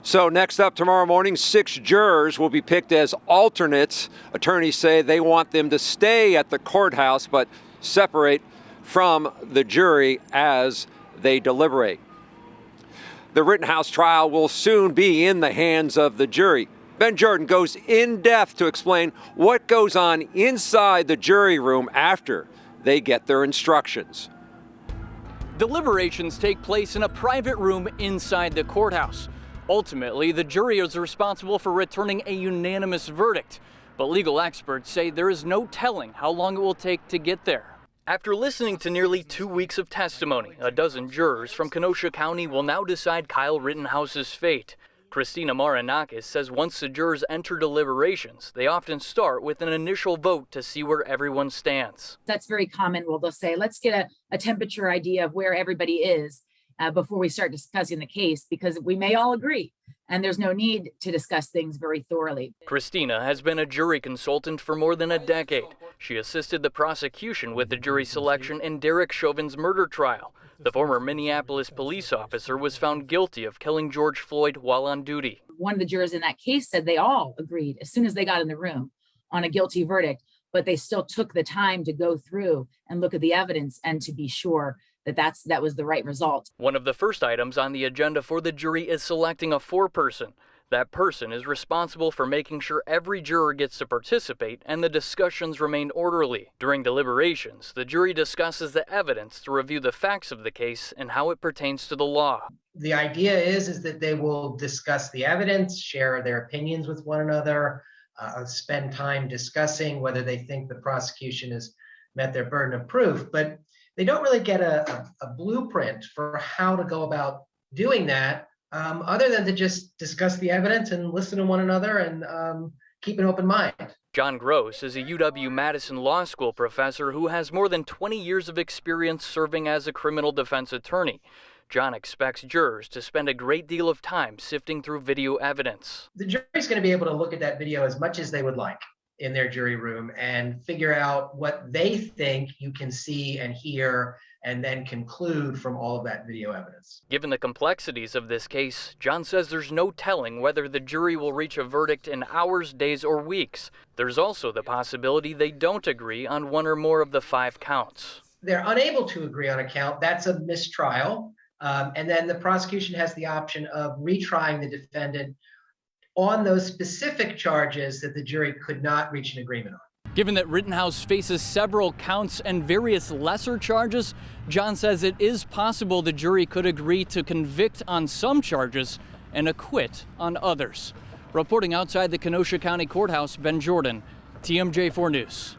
So next up tomorrow morning, 6 jurors will be picked as alternates. Attorneys say they want them to stay at the courthouse but separate from the jury as they deliberate. The Rittenhouse trial will soon be in the hands of the jury. Ben Jordan goes in depth to explain what goes on inside the jury room after they get their instructions. Deliberations take place in a private room inside the courthouse. Ultimately, the jury is responsible for returning a unanimous verdict, but legal experts say there is no telling how long it will take to get there. After listening to nearly 2 weeks of testimony, a dozen jurors from Kenosha County will now decide Kyle Rittenhouse's fate. Christina Marinakis says once the jurors enter deliberations, they often start with an initial vote to see where everyone stands. That's very common. Well, they'll say, let's get a temperature idea of where everybody is before we start discussing the case, because we may all agree, and there's no need to discuss things very thoroughly. Christina has been a jury consultant for more than a decade. She assisted the prosecution with the jury selection in Derek Chauvin's murder trial. The former Minneapolis police officer was found guilty of killing George Floyd while on duty. One of the jurors in that case said they all agreed as soon as they got in the room on a guilty verdict, but they still took the time to go through and look at the evidence and to be sure that was the right result. One of the first items on the agenda for the jury is selecting a foreperson. That person is responsible for making sure every juror gets to participate and the discussions remain orderly. During deliberations, the jury discusses the evidence to review the facts of the case and how it pertains to the law. The idea is that they will discuss the evidence, share their opinions with one another, spend time discussing whether they think the prosecution has met their burden of proof, but they don't really get a blueprint for how to go about doing that, other than to just discuss the evidence and listen to one another and keep an open mind. John Gross is a UW-Madison Law School professor who has more than 20 years of experience serving as a criminal defense attorney. John expects jurors to spend a great deal of time sifting through video evidence. The jury's going to be able to look at that video as much as they would like in their jury room and figure out what they think you can see and hear, and then conclude from all of that video evidence. Given the complexities of this case, John says there's no telling whether the jury will reach a verdict in hours, days, or weeks. There's also the possibility they don't agree on one or more of the 5 counts. They're unable to agree on a count. That's a mistrial. And then the prosecution has the option of retrying the defendant on those specific charges that the jury could not reach an agreement on. Given that Rittenhouse faces several counts and various lesser charges, John says it is possible the jury could agree to convict on some charges and acquit on others. Reporting outside the Kenosha County Courthouse, Ben Jordan, TMJ4 News.